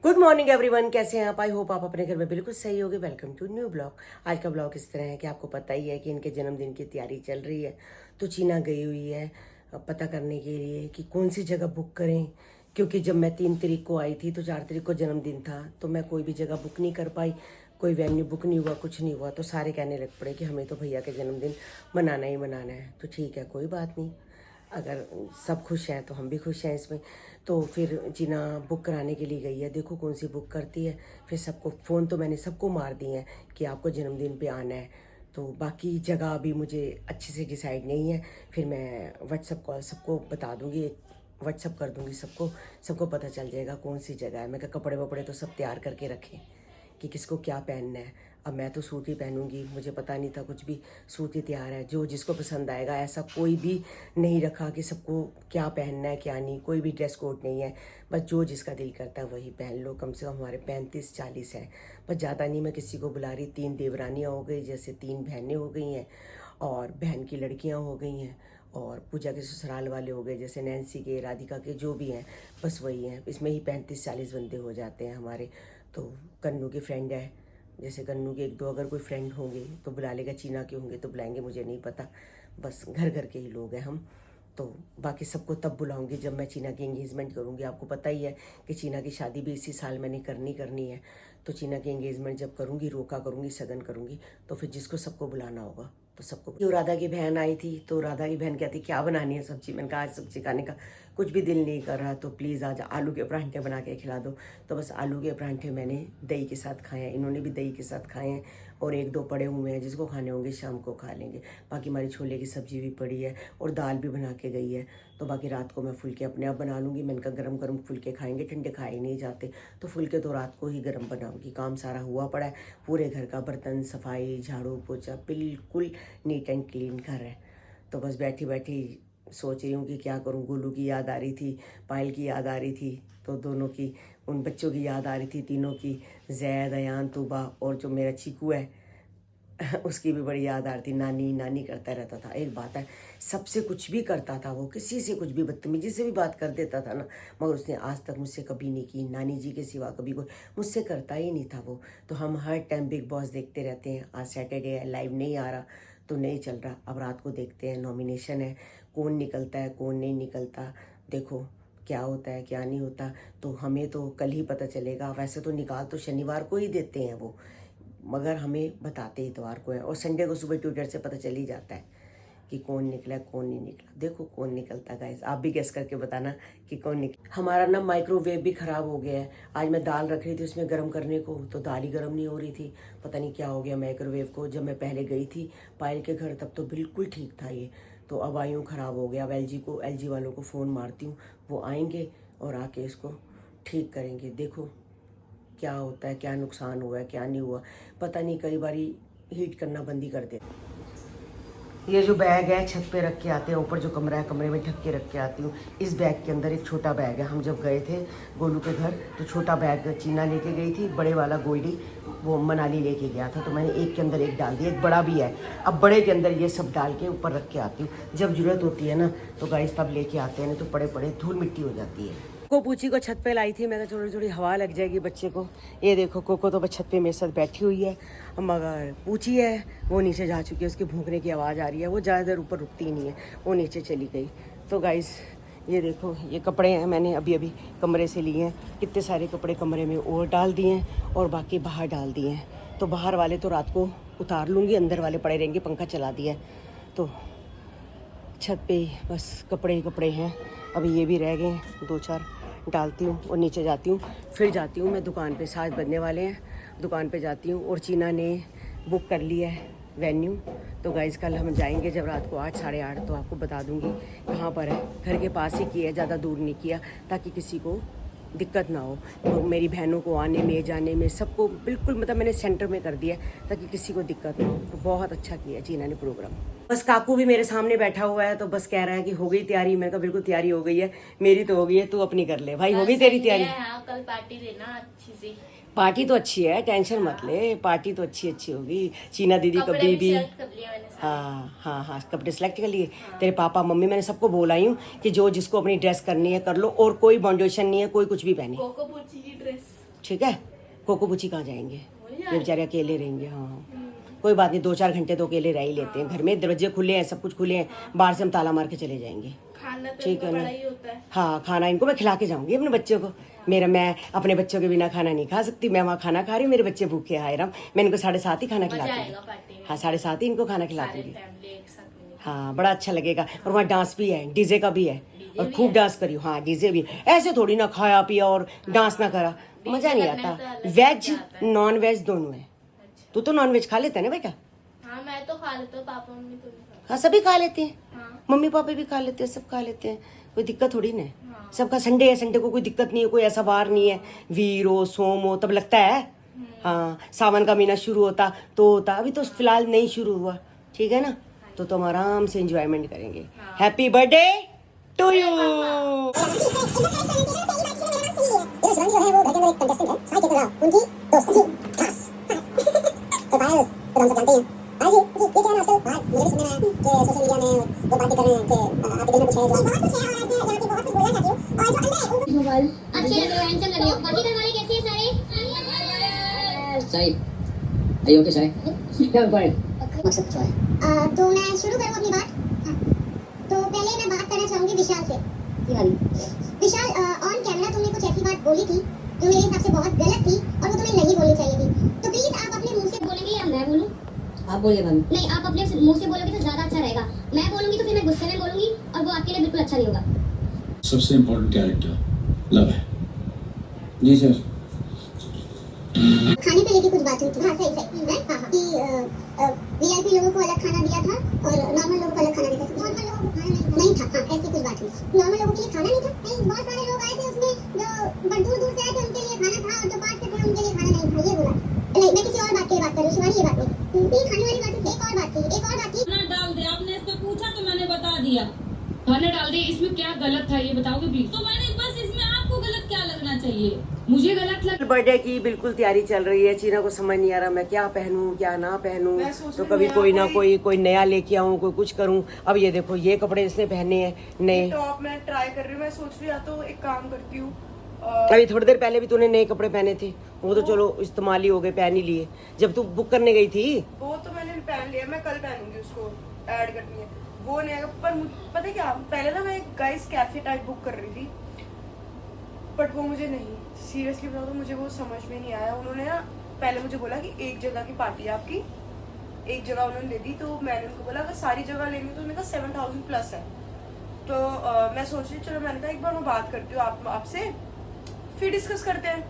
Good morning everyone, कैसे हैं आप? आई होप आप अपने घर में बिल्कुल सही होगे। Welcome to new blog. आज का ब्लॉग इस तरह है कि आपको पता ही है कि इनके जन्मदिन की तैयारी चल रही है, तो चीना गई हुई है पता करने के लिए कि कौन सी जगह बुक करें। क्योंकि जब मैं 3 तारीख को आई थी तो 4 तारीख को जन्मदिन था, तो मैं कोई भी जगह बुक नहीं कर पाई, कोई वेन्यू बुक नहीं हुआ, कुछ नहीं हुआ। तो सारे कहने लग पड़े कि हमें तो भैया के जन्मदिन मनाना ही मनाना है। तो ठीक है, कोई बात नहीं, अगर सब खुश हैं तो हम भी खुश हैं इसमें। तो फिर जीना बुक कराने के लिए गई है, देखो कौन सी बुक करती है। फिर सबको फ़ोन तो मैंने सबको मार दिए हैं कि आपको जन्मदिन पे आना है। तो बाकी जगह अभी मुझे अच्छे से डिसाइड नहीं है, फिर मैं व्हाट्सअप कॉल सबको बता दूँगी, व्हाट्सअप कर दूँगी सबको, सबको पता चल जाएगा कौन सी जगह है। मैं कहा कपड़े वपड़े तो सब तैयार करके रखें कि किसको क्या पहनना है। अब मैं तो सूट ही पहनूंगी, मुझे पता नहीं था कुछ भी, सूट ही तैयार है, जो जिसको पसंद आएगा। ऐसा कोई भी नहीं रखा कि सबको क्या पहनना है क्या नहीं, कोई भी ड्रेस कोड नहीं है। बस जो जिसका दिल करता है वही पहन लो। कम से कम हमारे 35-40 हैं, बस ज़्यादा नहीं मैं किसी को बुला रही। 3 देवरानियाँ हो गई, जैसे 3 बहनें हो गई हैं, और बहन की लड़कियाँ हो गई हैं, और पूजा के ससुराल वाले हो गए, जैसे नैन्सी के, राधिका के, जो भी हैं, बस वही हैं। इसमें ही 35-40 बंदे हो जाते हैं हमारे। तो कन्नू की फ्रेंड है, जैसे कन्नू के 1-2 अगर कोई फ्रेंड होंगे तो बुला लेगा, चीना के होंगे तो बुलाएंगे, मुझे नहीं पता। बस घर घर के ही लोग हैं हम। तो बाकी सबको तब बुलाऊंगी जब मैं चीना की एंगेजमेंट करूंगी। आपको पता ही है कि चीना की शादी भी इसी साल मैंने करनी है। तो चीना की एंगेजमेंट जब करूंगी, रोका करूंगी, सगन करूंगी, तो फिर जिसको सबको बुलाना होगा तो सबको। जो राधा की बहन आई थी, तो राधा की बहन कहती क्या बनानी है सब्जी। मैंने कहा आज सब्जी खाने का कुछ भी दिल नहीं कर रहा, तो प्लीज़ आज आलू के परांठे बना के खिला दो। तो बस आलू के परांठे मैंने दही के साथ खाए हैं, इन्होंने भी दही के साथ खाए हैं, और 1-2 पड़े हुए हैं, जिसको खाने होंगे शाम को खा लेंगे। बाकी हमारी छोले की सब्जी भी पड़ी है और दाल भी बना के गई है। तो बाकी रात को मैं फुलके अपने आप बना लूँगी। मैंने कहा गरम गरम फुलके खाएंगे, ठंडे खाए नहीं जाते, तो फुलके तो रात को ही गरम बनाऊँगी। काम सारा हुआ पड़ा है, पूरे घर का बर्तन सफाई, झाड़ू पोछा, बिल्कुल नीट एंड क्लीन घर है। तो बस बैठी बैठी सोच रही हूँ कि क्या करूँ। गोलू की याद आ रही थी, पायल की याद आ रही थी, तो दोनों की, उन बच्चों की याद आ रही थी, तीनों की, जैद, अयान, तूबा, और जो मेरा चीकू है उसकी भी बड़ी याद आ रही थी। नानी नानी करता रहता था। एक बात है, सबसे कुछ भी करता था वो, किसी से कुछ भी बदतमीजी से भी बात कर देता था ना, मगर उसने आज तक मुझसे कभी नहीं की। नानी जी के सिवा कभी कोई मुझसे करता ही नहीं था वो। तो हम हर टाइम बिग बॉस देखते रहते हैं। आज सैटरडे है, लाइव नहीं आ रहा तो नहीं चल रहा, अब रात को देखते हैं। नॉमिनेशन है, कौन निकलता है कौन नहीं निकलता, देखो क्या होता है क्या नहीं होता, तो हमें तो कल ही पता चलेगा। वैसे तो निकाल तो शनिवार को ही देते हैं वो, मगर हमें बताते इतवार को है, और संडे को सुबह ट्विटर से पता चल ही जाता है कि कौन निकला कौन नहीं निकला। देखो कौन निकलता गाइस, आप भी गेस करके बताना कि कौन निकला। हमारा ना माइक्रोवेव भी ख़राब हो गया है। आज मैं दाल रख रही थी उसमें गर्म करने को, तो दाल ही गर्म नहीं हो रही थी। पता नहीं क्या हो गया माइक्रोवेव को। जब मैं पहले गई थी पायल के घर तब तो बिल्कुल ठीक था ये, तो अब आई हूँ ख़राब हो गया। अब एलजी वालों को फ़ोन मारती हूँ, वो आएंगे और आके इसको ठीक करेंगे। देखो क्या होता है, क्या नुकसान हुआ है क्या नहीं हुआ पता नहीं। कई बारी हीट करना बंद ही कर दे। ये जो बैग है छत पे रख के आते हैं, ऊपर जो कमरा है कमरे में ढक के रख के आती हूँ। इस बैग के अंदर एक छोटा बैग है। हम जब गए थे गोलू के घर तो छोटा बैग चीना लेके गई थी, बड़े वाला गोल्डी वो मनाली लेके गया था, तो मैंने एक के अंदर एक डाल दिया, एक बड़ा भी है। अब बड़े के अंदर ये सब डाल के ऊपर रख के आती हूँ। जब जरूरत होती है ना तो गाइस तब लेके आते हैं, नहीं तो पड़े पड़े धूल मिट्टी हो जाती है। को पूछी को छत पे लाई थी, मैं थोड़ी थोड़ी हवा लग जाएगी बच्चे को। ये देखो कोको तो बस छत पे मेरे साथ बैठी हुई है, मगर पूछी है वो नीचे जा चुकी है, उसके भूखने की आवाज़ आ रही है। वो ज़्यादा देर ऊपर रुकती ही नहीं है, वो नीचे चली गई। तो गाइस ये देखो ये कपड़े हैं, मैंने अभी अभी कमरे से लिए हैं। कितने सारे कपड़े कमरे में और डाल दिए हैं, और बाकी बाहर डाल दिए हैं। तो बाहर वाले तो रात को उतार लूँगी, अंदर वाले पड़े रहेंगे, पंखा चला दिया है। तो छत पे बस कपड़े ही कपड़े हैं। अभी ये भी रह गए हैं, 2-4 डालती हूँ और नीचे जाती हूँ। फिर जाती हूँ मैं दुकान पे, 7 बजने वाले हैं, दुकान पे जाती हूँ। और चीना ने बुक कर लिया है वेन्यू। तो गाइस कल हम जाएंगे जब रात को 8, साढ़े 8, तो आपको बता दूँगी कहाँ पर है। घर के पास ही किया है, ज़्यादा दूर नहीं किया, ताकि किसी को दिक्कत ना हो। तो मेरी बहनों को आने में जाने में सबको बिल्कुल, मतलब मैंने सेंटर में कर दिया ताकि किसी को दिक्कत ना हो। तो बहुत अच्छा किया चीना ने प्रोग्राम। बस काकू भी मेरे सामने बैठा हुआ है, तो बस कह रहा है कि हो गई तैयारी। मैंने कहा बिल्कुल तैयारी हो गई है, मेरी तो हो गई है, तू अपनी कर ले भाई। हो गई तेरी तैयारी? हाँ, कल पार्टी देना अच्छी सी। पार्टी तो अच्छी है, टेंशन मत ले, पार्टी तो अच्छी होगी। चीना दीदी कभी भी, हाँ हाँ हाँ कपड़े सेलेक्ट कर लिए। हाँ। तेरे पापा मम्मी मैंने सबको बोला ही हूँ कि जो जिसको अपनी ड्रेस करनी है कर लो, और कोई बाउंडेशन नहीं है, कोई कुछ भी पहने। कोको पूछी की ड्रेस ठीक है। कोको बुची कहाँ जाएंगे, ये बेचारे अकेले रहेंगे। हाँ कोई बात नहीं, 2-4 घंटे तो अकेले रह ही लेते हैं। घर में दरवाजे खुले हैं, सब कुछ खुले हैं, बाहर से हम ताला मार के चले जाएंगे। खाना तो ठीक है ना। बड़ा ही होता है। हाँ खाना इनको मैं खिला के जाऊंगी अपने बच्चों को। मैं अपने बच्चों के बिना खाना नहीं खा सकती। मैं वहाँ खाना खा रही हूँ, मेरे बच्चे भूखे हाय राम। मैं इनको 7:30 ही खाना खिला मजा दूंगी। आएगा पार्टी में। हाँ 7:30 ही इनको खाना खिला सारे दूंगी। फैमिली एक साथ मिलेंगे। हाँ बड़ा अच्छा लगेगा। और वहाँ डांस भी है, डीजे का भी है, डीजे और भी खूब है। डांस करियो। हाँ डीजे भी है। ऐसे थोड़ी ना खाया पिया और डांस ना करा, मजा नहीं लगने में तो आता। अलग वेज मजा आता है। नॉन वेज दोनों है। अच्छा। तू तो नॉन वेज खा लेता है ना बेटा? हाँ मैं तो खा लेता हूँ, पापा मम्मी तो नहीं खाते। हाँ सभी खा लेते हैं, हाँ मम्मी पापा भी खा लेते हैं, सब खा लेते हैं, कोई दिक्कत थोड़ी ना है। हाँ। सबका संडे है, संडे को कोई दिक्कत नहीं है, कोई ऐसा वार नहीं है। वीर हो सोम हो तब लगता है। हाँ सावन का महीना शुरू होता तो होता, अभी तो फिलहाल नहीं शुरू हुआ। ठीक है ना, तो तुम आराम से एंजॉयमेंट करेंगे। Happy birthday to you. Shivani जो है वो घर के अंदर एक कंटेस्टेंट है, साई केतन राव, उनकी दोस्त जी खास। तो पायल तो हम सब जानते हैं। पायल जी ये क्या है ना, आजकल बाहर मुझे भी सुनने में आया कि सोशल मीडिया में वो बातें कर रहे हैं कि आपके दिल में कुछ है, बहुत कुछ है, और मैं यहाँ पे बहुत कुछ बोलना चाहती हूँ। और जो अंदर है उनको मोबाइल अच्छे लग रहे हो, हैंडसम लग रहे हो। बाकी घर वाले कैसे हैं सारे? Sai are you okay Sai? क्या पॉइंट मकसद जो है तो मैं शुरू करूँ अपनी बात। हाँ। तो पहले मैं बात करना चाहूँगी विशाल से। विशाल ऑन कैमरा तुमने कुछ ऐसी बात बोली थी जो मेरे हिसाब से बहुत गलत थी और वो तुम्हें नहीं बोलनी चाहिए थी। तो प्लीज आप अपने मुंह से बोलेंगे या मैं बोलूं? आप बोलिए मैम। नहीं, आप अपने मुंह से बोलोगे तो ज्यादा अच्छा रहेगा। मैं बोलूंगी तो फिर मैं गुस्से में बोलूंगी और वो आपके लिए बिल्कुल अच्छा नहीं होगा। सबसे इम्पोर्टेंट कैरेक्टर लव है। जी सर। खाने को लेके कुछ बात हुई थी। हाँ सही सही है। हाँ हाँ कि वीआईपी लोगों को अलग खाना दिया था और नॉर्मल लोगों को अलग खाना दिया था। नॉर्मल लोगों को खाना नहीं था। हाँ ऐसी कुछ बात हुई। नॉर्मल लोगों के लिए खाना नहीं था। नहीं, बहुत सारे लोग आए थे उसमें जो दूर दूर से आए थे उनके लिए खाना था, और जो पास से थे उनके लिए खाना नहीं था, ये बोला। नहीं मैं किसी और बात की बात कर रही हूँ शिवानी, ये बात नहीं। ये खाने वाली बात है। एक और बात थी खाना डाल दे। आपने इस पे पूछा तो मैंने बता दिया। खाना डाल दे, इसमें क्या गलत था ये बताओगे प्लीज? तो मैंने बस, इसमें आपको गलत क्या लगना चाहिए? मुझे गलत लग। बर्थडे की बिल्कुल तैयारी चल रही है। चीना को समझ नहीं आ रहा मैं क्या पहनूं क्या ना पहनूं। तो कभी कोई ना कोई नया लेके आऊं, कोई कुछ करूं। अब ये देखो ये कपड़े इसने पहने हैं नए। टॉप मैं ट्राई कर रही हूँ। मैं सोच रही हूँ तो एक काम करती हूँ, अभी थोड़ी देर पहले भी तूने नए कपड़े पहने थे, वो तो चलो इस्तेमाल ही हो गए, पहन ही लिए। जब तू बुक करने गई थी वो तो मैंने पहन लिया। मैं कल पहनूंगी, उसको ऐड करनी है। वो नहीं आएगा। पर पता है क्या, पहले ना मैं एक गाइस कैफे टाइप बुक कर रही थी, बट वो मुझे नहीं, सीरियसली बताओ तो मुझे वो समझ में नहीं आया। उन्होंने ना पहले मुझे बोला कि एक जगह की पार्टी है आपकी, एक जगह उन्होंने दे दी। तो मैंने उनको बोला अगर सारी जगह लेनी तो उन्होंने कहा 7000 प्लस है। तो मैं सोच रही चलो, मैंने कहा एक बार मैं बात करती हूँ आपसे, फिर डिस्कस करते हैं,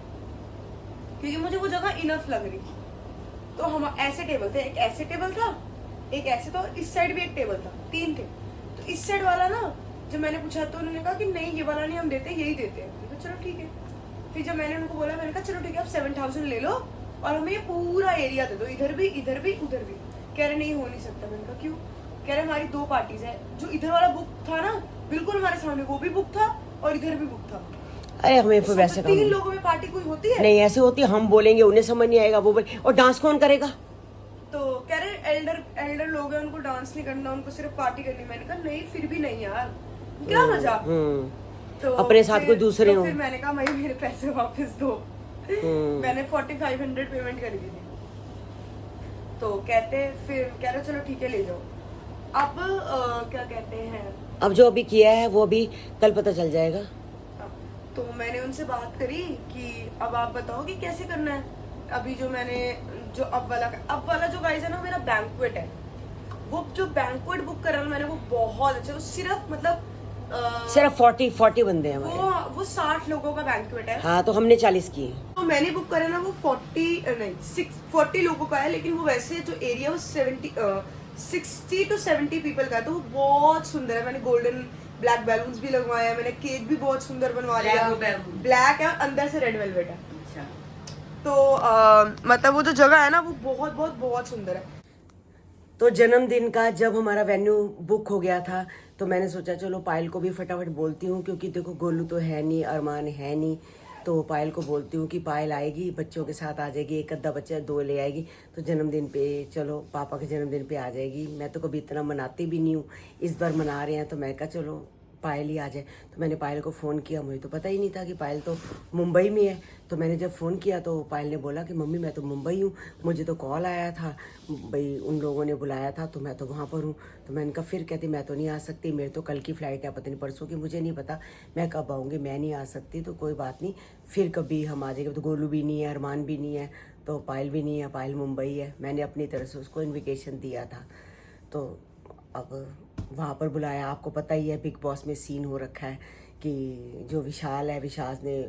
क्योंकि मुझे वो जगह इनफ लग रही थी। तो हम ऐसे टेबल थे, एक ऐसे टेबल था, एक ऐसे था, और इस साइड भी एक टेबल था, 3 थे। तो इस साइड वाला ना जब मैंने पूछा तो उन्होंने कहा कि नहीं ये वाला नहीं हम देते, यही देते हैं। मैंने कहा चलो ठीक है। फिर जब मैंने उनको बोला, मैंने कहा चलो ठीक है आप 7000 ले लो और हमें ये पूरा एरिया दे दो, इधर भी उधर भी। कह रहे नहीं हो नहीं सकता। मैंने कहा क्यों? कह रहे हमारी 2 पार्टीज है। जो इधर वाला बुक था ना बिल्कुल हमारे सामने, वो भी बुक था और इधर भी बुक था। अरे हमें फिर वैसे 3 लोगों में पार्टी कोई होती है? नहीं ऐसे होती है, हम बोलेंगे उन्हें समझ नहीं आएगा, वो बोले और डांस कौन करेगा? तो कह रहे एल्डर लोग हैं, उनको डांस नहीं करना, उनको सिर्फ पार्टी करनी। मैंने कहा नहीं फिर भी नहीं यार, क्या मजा। तो अपने साथ कोई दूसरे तो हो। फिर मैंने कहा भाई मेरे पैसे वापस दो। मैंने 4500 पेमेंट कर दी थी। तो कह रहे चलो ठीक है ले जाओ। अब क्या कहते हैं, अब जो अभी किया है वो अभी कल पता चल जाएगा। तो मैंने उनसे बात करी कि अब आप बताओ कि कैसे करना है। अभी जो मैंने जो अब वाला जो गाइस है ना, मेरा बैंक्वेट है। वो जो बैंक्वेट बुक करा मैंने, वो बहुत अच्छा, वो सिर्फ मतलब सिर्फ 40 बंदे हैं हमारे। वो 60 लोगों का बैंक्वेट है। हाँ तो हमने 40 किए। तो मैंने बुक करा ना वो 40 लोगों का है, लेकिन वो वैसे जो एरिया वो 60 to 70 पीपल का है। तो वो बहुत सुंदर है। मैंने गोल्डन ब्लैक बैलून्स भी लगवाए हैं, मैंने केक भी बहुत सुंदर बनवा लिया। ब्लैक है, अंदर से रेड वेलवेट है। तो मतलब वो जो जगह है ना वो बहुत बहुत बहुत सुंदर है। तो जन्मदिन का जब हमारा वेन्यू बुक हो गया था तो मैंने सोचा चलो पायल को भी फटाफट बोलती हूँ, क्योंकि देखो गोलू तो है नहीं, अरमान है नहीं, तो पायल को बोलती हूँ कि पायल आएगी, बच्चों के साथ आ जाएगी, एक अद्धा बच्चा 2 ले आएगी, तो जन्मदिन पे चलो पापा के जन्मदिन पे आ जाएगी। मैं तो कभी इतना मनाती भी नहीं हूँ, इस बार मना रहे हैं तो मैं कहा चलो पायल ही आ जाए। तो मैंने पायल को फ़ोन किया, मुझे तो पता ही नहीं था कि पायल तो मुंबई में है। तो मैंने जब फ़ोन किया तो पायल ने बोला कि मम्मी मैं तो मुंबई हूँ, मुझे तो कॉल आया था भाई, उन लोगों ने बुलाया था तो मैं तो वहाँ पर हूँ। तो मैंने कहा फिर कहती मैं तो नहीं आ सकती, मेरे तो कल की फ़्लाइट है, पता नहीं परसों की, मुझे नहीं पता मैं कब आऊँगी, मैं नहीं आ सकती। तो कोई बात नहीं, फिर कभी हम आ जाएंगे। तो गोलू भी नहीं है, अरमान भी नहीं है, तो पायल भी नहीं है, पायल मुंबई है। मैंने अपनी तरफ से उसको इन्विटेशन दिया था। तो अब वहाँ पर बुलाया। आपको पता ही है बिग बॉस में सीन हो रखा है कि जो विशाल है, विशाल ने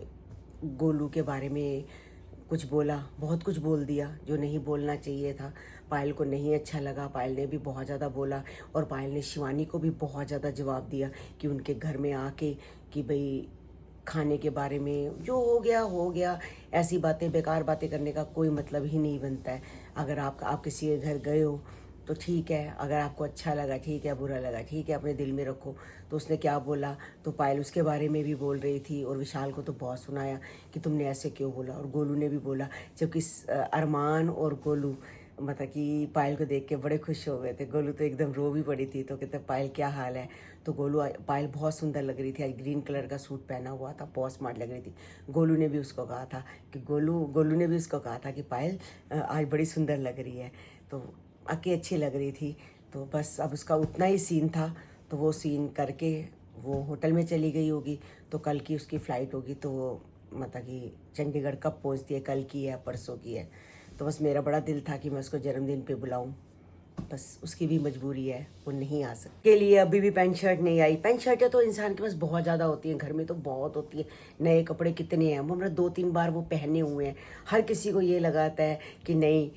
गोलू के बारे में कुछ बोला, बहुत कुछ बोल दिया जो नहीं बोलना चाहिए था। पायल को नहीं अच्छा लगा, पायल ने भी बहुत ज़्यादा बोला और पायल ने शिवानी को भी बहुत ज़्यादा जवाब दिया कि उनके घर में आके कि भाई खाने के बारे में जो हो गया, ऐसी बातें, बेकार बातें करने का कोई मतलब ही नहीं बनता है। अगर आप किसी के घर गए हो तो ठीक है, अगर आपको अच्छा लगा ठीक है, बुरा लगा ठीक है, अपने दिल में रखो। तो उसने क्या बोला, तो पायल उसके बारे में भी बोल रही थी और विशाल को तो बहुत सुनाया कि तुमने ऐसे क्यों बोला। और गोलू ने भी बोला, जबकि अरमान और गोलू मतलब कि पायल को देख के बड़े खुश हो गए थे। गोलू तो एकदम रो भी पड़ी थी। तो कहते पायल क्या हाल है। तो पायल बहुत सुंदर लग रही थी, आज ग्रीन कलर का सूट पहना हुआ था, बहुत स्मार्ट लग रही थी। गोलू ने भी उसको कहा था कि गोलू ने भी उसको कहा था कि पायल आज बड़ी सुंदर लग रही है। तो आके अच्छी लग रही थी। तो बस अब उसका उतना ही सीन था। तो वो सीन करके वो होटल में चली गई होगी। तो कल की उसकी फ़्लाइट होगी। तो वो मतलब कि चंडीगढ़ कब पहुंचती है, कल की है परसों की है। तो बस मेरा बड़ा दिल था कि मैं उसको जन्मदिन पे बुलाऊं, बस उसकी भी मजबूरी है, वो नहीं आ सकती। के लिए अभी भी पैंट शर्ट नहीं आई। पैंट शर्टें तो इंसान के पास बहुत ज़्यादा होती हैं, घर में तो बहुत होती है। नए कपड़े कितने हैं, हमने 2-3 बार वो पहने हुए हैं। हर किसी को ये लगाता है कि नहीं,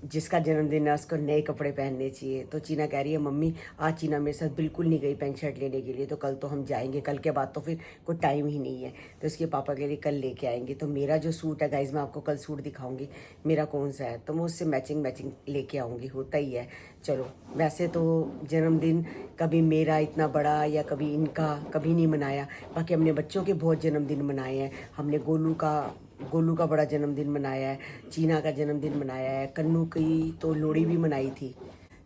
जिसका जन्मदिन है उसको नए कपड़े पहनने चाहिए। तो चीना कह रही है मम्मी आज चीना मेरे साथ बिल्कुल नहीं गई पैंट शर्ट लेने के लिए, तो कल तो हम जाएंगे, कल के बाद तो फिर कोई टाइम ही नहीं है। तो इसके पापा के लिए कल लेके आएंगे। तो मेरा जो सूट है गाइज, मैं आपको कल सूट दिखाऊंगी मेरा कौन सा है, तो मैं उससे मैचिंग लेके आऊँगी, होता ही है। चलो, वैसे तो जन्मदिन कभी मेरा इतना बड़ा या कभी इनका कभी नहीं मनाया। बाकी हमने बच्चों के बहुत जन्मदिन मनाए हैं। हमने गोलू का बड़ा जन्मदिन मनाया है, चीना का जन्मदिन मनाया है, कन्नू की तो लोहड़ी भी मनाई थी।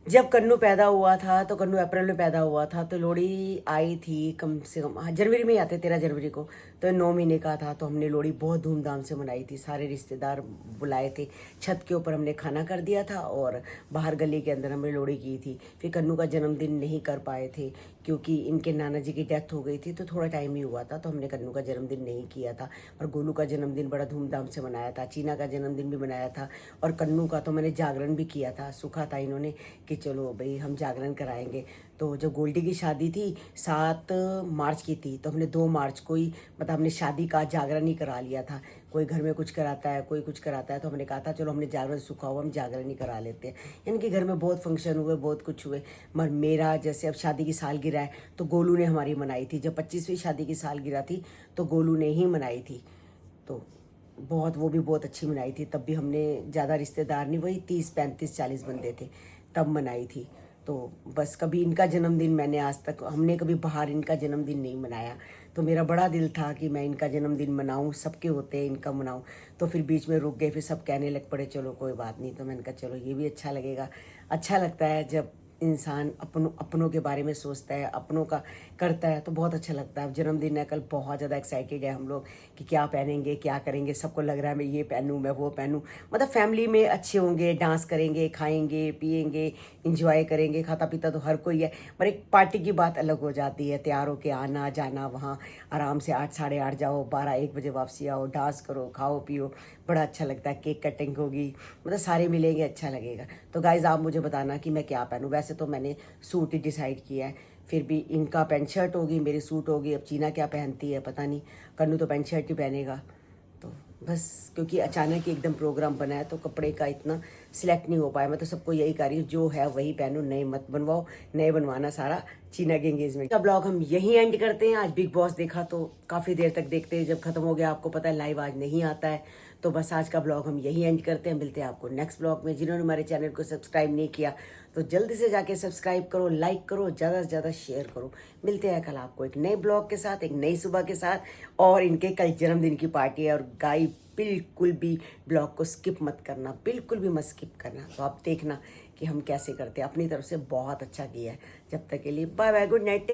जब कन्नू पैदा हुआ था, तो कन्नू अप्रैल में पैदा हुआ था, तो लोहड़ी आई थी कम से कम, हाँ जनवरी में ही आते, 13 जनवरी को। तो 9 महीने का था। तो हमने लोहड़ी बहुत धूमधाम से मनाई थी, सारे रिश्तेदार बुलाए थे। छत के ऊपर हमने खाना कर दिया था और बाहर गली के अंदर हमने लोहड़ी की थी। फिर कन्नू का जन्मदिन नहीं कर पाए थे क्योंकि इनके नाना जी की डेथ हो गई थी, तो थोड़ा टाइम ही हुआ था, तो हमने कन्नू का जन्मदिन नहीं किया था। और गोलू का जन्मदिन बड़ा धूमधाम से मनाया था, चीना का जन्मदिन भी मनाया था। और कन्नू का तो मैंने जागरण भी किया था, सूखा था इन्होंने कि चलो भाई हम जागरण कराएंगे। तो जब गोल्डी की शादी थी 7 मार्च की थी, तो हमने 2 मार्च को ही मतलब हमने शादी का जागरण ही करा लिया था। कोई घर में कुछ कराता है, कोई कुछ कराता है, तो हमने कहा था चलो हमने जागरण सूखा हुआ, हम जागरण ही करा लेते हैं। यानी कि घर में बहुत फंक्शन हुए, बहुत कुछ हुए। मगर मेरा जैसे अब शादी की सालगिरह है, तो गोलू ने हमारी मनाई थी। जब 25वीं शादी की सालगिरह थी तो गोलू ने ही मनाई थी। तो वो भी बहुत अच्छी मनाई थी। तब भी हमने ज़्यादा रिश्तेदार नहीं, वही 30, 35, 40 बंदे थे, तब मनाई थी। तो बस कभी इनका जन्मदिन हमने कभी बाहर इनका जन्मदिन नहीं मनाया। तो मेरा बड़ा दिल था कि मैं इनका जन्मदिन मनाऊं, सबके होते हैं इनका मनाऊं। तो फिर बीच में रुक गए, फिर सब कहने लग पड़े चलो कोई बात नहीं। तो मैंने कहा चलो ये भी अच्छा लगेगा। अच्छा लगता है जब इंसान अपनों के बारे में सोचता है, अपनों का करता है, तो बहुत अच्छा लगता है। अब जन्मदिन है कल, बहुत ज़्यादा एक्साइटेड है हम लोग कि क्या पहनेंगे, क्या करेंगे। सबको लग रहा है मैं ये पहनूं, मैं वो पहनूं। मतलब फैमिली में अच्छे होंगे, डांस करेंगे, खाएंगे पिएंगे, इंजॉय करेंगे। खाता पीता तो हर कोई है, पर एक पार्टी की बात अलग हो जाती है। तैयार होके आना जाना, वहाँ आराम से 8, साढ़े 8 जाओ, 12, 1 बजे वापसी आओ, डांस करो, खाओ पियो, बड़ा अच्छा लगता है। केक कटिंग होगी, मतलब सारे मिलेंगे, अच्छा लगेगा। तो गाइज आप मुझे बताना कि मैं क्या पहनूं। वैसे तो मैंने सूट ही डिसाइड किया है, फिर भी इनका पैंट शर्ट होगी, मेरी सूट होगी। अब चीना क्या पहनती है पता नहीं, कन्नू तो पैंट शर्ट ही पहनेगा। तो बस क्योंकि अचानक ही एकदम प्रोग्राम बना है, तो कपड़े का इतना सिलेक्ट नहीं हो पाया। मैं तो सबको यही कह रही हूँ, जो है वही पहनो, नए मत बनवाओ, नए बनवाना सारा चीना के एंगेजमेंट का ब्लॉग हम यहीं एंड करते हैं। आज बिग बॉस देखा तो काफ़ी देर तक देखते हैं, जब खत्म हो गया आपको पता है लाइव आज नहीं आता है। तो बस आज का ब्लॉग हम यहीं एंड करते हैं। मिलते हैं आपको नेक्स्ट ब्लॉग में। जिन्होंने हमारे चैनल को सब्सक्राइब नहीं किया तो जल्दी से जाके सब्सक्राइब करो, लाइक करो, ज़्यादा से ज़्यादा शेयर करो। मिलते हैं कल आपको एक नए ब्लॉग के साथ, एक नई सुबह के साथ। और इनके कल जन्मदिन की पार्टी है। और गाइस बिल्कुल भी ब्लॉग को स्किप मत करना, बिल्कुल भी मत स्किप करना। तो आप देखना कि हम कैसे करते हैं। अपनी तरफ से बहुत अच्छा किया है। जब तक के लिए बाय बाय, गुड नाइट।